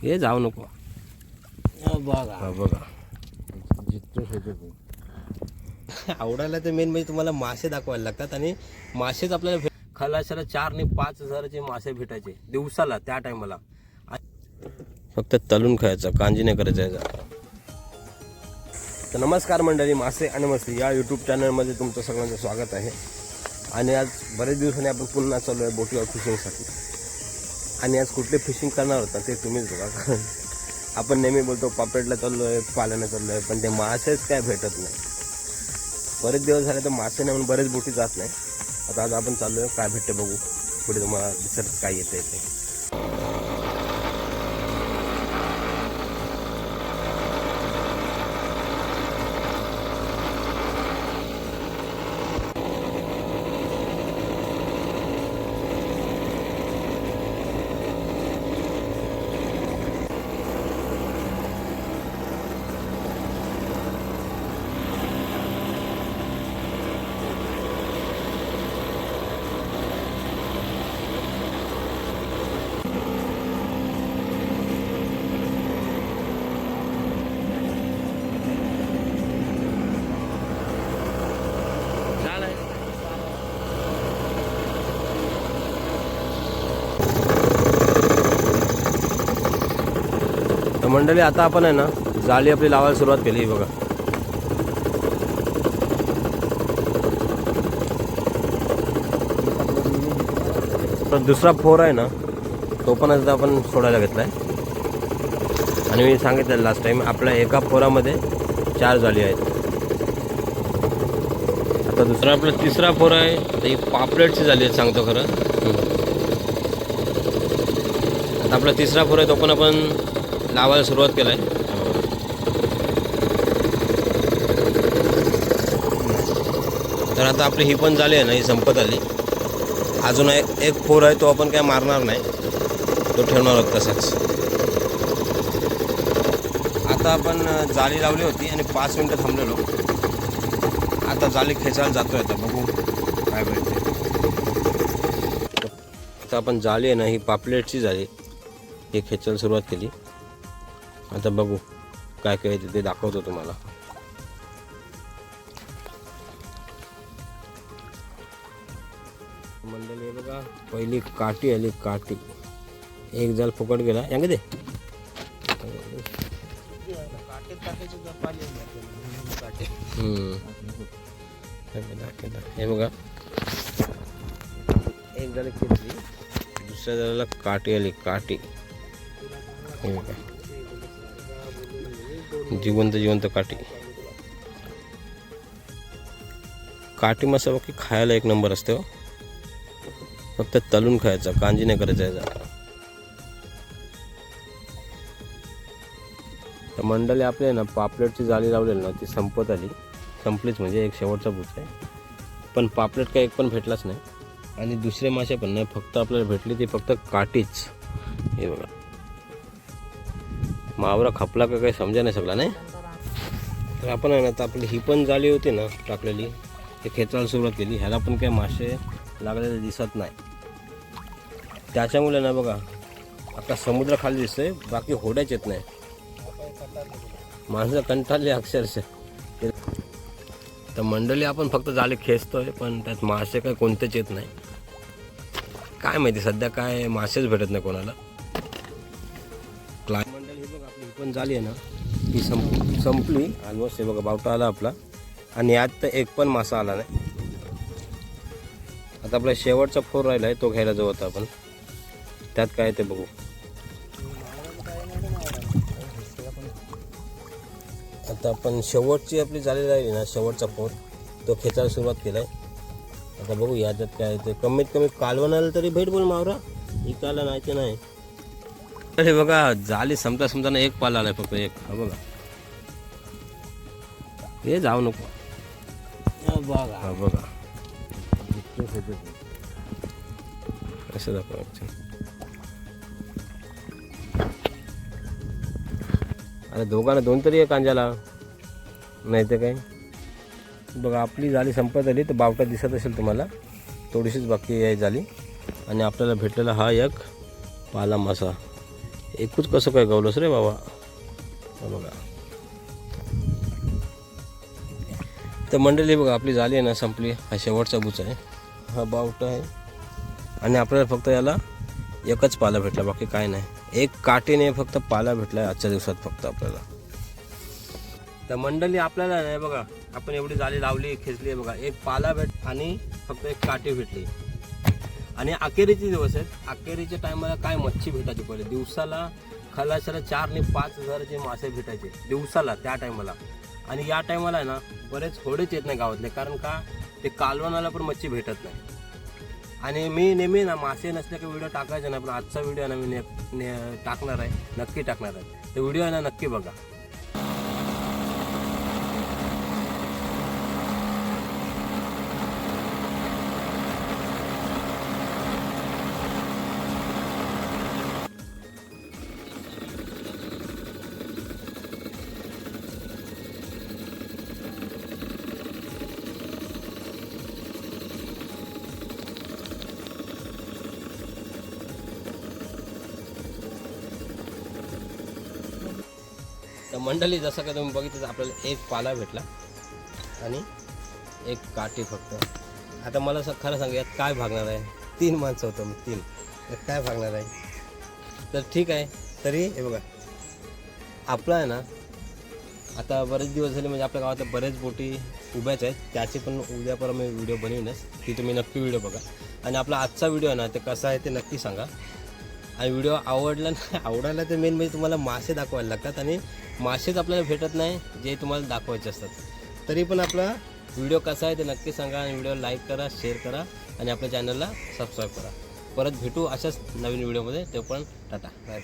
हे जाऊ नको. बघा बघा जितकं आवडायला तर मेन म्हणजे तुम्हाला मासे दाखवायला लागतात आणि मासेच आपल्याला खलाशाला 4 आणि 5 हजाराचे मासे भेटायचे दिवसाला त्या टायमाला. फक्त तलून खायचं, कांजी नाही करायचं याचा. तर नमस्कार मंडळी, मासे आणि मस्ती या यूट्यूब चॅनलमध्ये तुमचं सगळ्यांचं स्वागत आहे. आणि आज बरेच दिवसांनी आपण पुन्हा चालू आहे बोटीवर फिशिंगसाठी. आणि आज कुठले फिशिंग करणार होता ते तुम्हीच बघा. कारण आपण नेहमी बोलतो पापलेटला चाललो आहे, पाल्याला चाललो आहे, पण ते मासेच काय भेटत नाही. बरेच दिवस झाले तर मासे नाही म्हणून बरेच बोटी जात नाही. आता आज आपण चाललो आहे, काय भेटते बघू, पुढे तुम्हाला दिसत काय येतं ते. तर मंडळी आता आपण आहे ना जाळी आपली लावायला सुरुवात केली बघा. तर दुसरा फोर आहे ना तो पण आता आपण सोडायला घेतलाय. आणि मी सांगितलं लास्ट टाइम आपल्या एका फोरामध्ये 4 जाळी आहेत. आता दुसरा आपला तिसरा फोर आहे. तर ही पापलेटची जाळी आहे सांगतो खरं. आता आपला तिसरा फोर आहे तो पण आपण लावायला सुरुवात केलाय. तर आता आपली ही पण झाली आहे ना, ही संपत आली. अजून एक फोर आहे तो आपण काय मारणार नाही, तो ठेवणार आहोत तसाच. आता आपण जाळी लावली होती आणि 5 मिनटं थांबलेलो. आता जाळी खेचायला जातोय. आता बघू काय भेटते. आता आपण जाळी आहे ना, ही पापलेटची जाळी ही खेचायला सुरुवात केली. आता बघू काय काय ते दाखवतो तुम्हाला. मंडळी बघा, पहिली काठी आली. काठी एक जाल फुकट गेला. यांगे दे हे बघा, एक जाल खेचली, दुसऱ्या जाळीला काठी आली. काठी हे बघा, जिवंत काठी. काठी मासा बाकी खायला एक नंबर असते हो. फक्त तलून खायचा, कांजी नाही करायचा याचा. तर मंडळी आपले ना पापलेटची जाळी लावलेली ना ती संपत आली. संपलीच म्हणजे एक शेवटचा बुच आहे. पण पापलेट काय एक पण भेटलाच नाही आणि दुसरे मासे पण नाही. फक्त आपल्याला भेटली ती फक्त काठीच. हे बघा, मावरा खपला का काही समजा नाही सगळा नाही. तर आपण आहे ना, तर आपली ही पण जाळी होती ना टाकलेली, ते खेचायला सुरुवात केली. ह्याला पण काही मासे लागलेले दिसत नाही. त्याच्यामुळे ना बघा आता समुद्र खाली दिसतोय, बाकी होड्याच येत नाही. माणसं कंटाळले अक्षरशः. तर मंडळी आपण फक्त जाळी खेचतोय पण त्यात मासे काही कोणतेच येत नाही. काय माहिती सध्या काय मासेच भेटत नाही कोणाला. मंडळी हे बघा, आपली ही पण जाळी आहे ना ती संपली ऑलमोस्ट. हे बघा, बावटा आला आपला आणि यात तर एक पण मासा आला नाही. आता आपला शेवटचा फोर राहिला आहे, तो घ्यायला जाऊ आता आपण. त्यात काय ते बघू. आता आपण शेवटची आपली जाळी राहिली ना, शेवटचा फोर तो खेचायला सुरुवात केलाय. आता बघू याच्यात काय ते. कमीत कमी कालवण आलं तरी भेट बोल मावरा, इकायला नाही ते नाही. तर हे बघा, जाळी संपताना एक पाला आलाय फक्त एक. हा बघा, हे जाऊ नको. बघा बघा असं दाखवायचं. अरे दोघांना 2 तरी आहे कांजाला, नाही तर काय. बघा आपली जाळी संपत आली. तर बावटा दिसत असेल तुम्हाला, थोडीशीच बाकी आहे जाळी. आणि आपल्याला भेटलेला हा एक पाला मासा. एकूच कसं काय गावलंस रे बाबा. हा बघा. तर मंडळी बघा आपली झाली आहे ना, संपली. हा शेवटचा बुच आहे, हा बावटा आहे. आणि आपल्याला फक्त याला एकच पाला भेटला, बाकी काय नाही. एक काठीने फक्त पाला भेटला आहे आजच्या दिवसात फक्त आपल्याला. तर मंडळी आपल्याला नाही बघा, आपण एवढी जाळी लावली खेचली आहे बघा, एक पाला भेट आणि फक्त एक काठी भेटली. आणि अखेरीचे दिवस आहेत. अखेरीच्या टायमाला काय मच्छी भेटायची पहिले दिवसाला खलाशाला 4 आणि 5 हजाराचे मासे भेटायचे दिवसाला त्या टायमाला. आणि या टायमाला आहे ना बरेच होडेच येत नाही गावातले, कारण का ते कालवणाला पण मच्छी भेटत नाही. आणि मी नेहमी ना मासे नसले की व्हिडिओ टाकायचे नाही, पण आजचा व्हिडिओ आहे ना मी टाकणार आहे, नक्की टाकणार आहे. तर व्हिडिओ आहे ना नक्की बघा. तर मंडळी जसं का तुम्ही बघितलं आपल्याला एक पाला भेटला आणि एक काठी फक्त. आता मला खरं सांगा यात काय भागणार आहे, 3 माणसं होतो मी, 3 यात काय भागणार आहे. तर ठीक आहे, तरी हे बघा आपला आहे ना आता बरेच दिवस झाले म्हणजे आपल्या गावात बरेच बोटी उभ्याच आहेत, त्याची पण उद्या परवा मी व्हिडिओ बनवीनच, ती तुम्ही नक्की व्हिडिओ बघा. आणि आपला आजचा व्हिडिओ आहे ना ते कसा आहे ते नक्की सांगा. आणि व्हिडिओ आवडायला तर मेन म्हणजे तुम्हाला मासे दाखवायला लागतात, आणि मासेच आपल्याला भेटत नाही जे तुम्हाला दाखवायचे असतात. तरी पण आपला व्हिडिओ कसा आहे ते नक्की सांगा. आणि व्हिडिओ लाईक करा, शेअर करा आणि आपल्या चॅनलला सबस्क्राईब करा. परत भेटू अशाच नवीन व्हिडिओमध्ये. ते पण टाटा, बाय.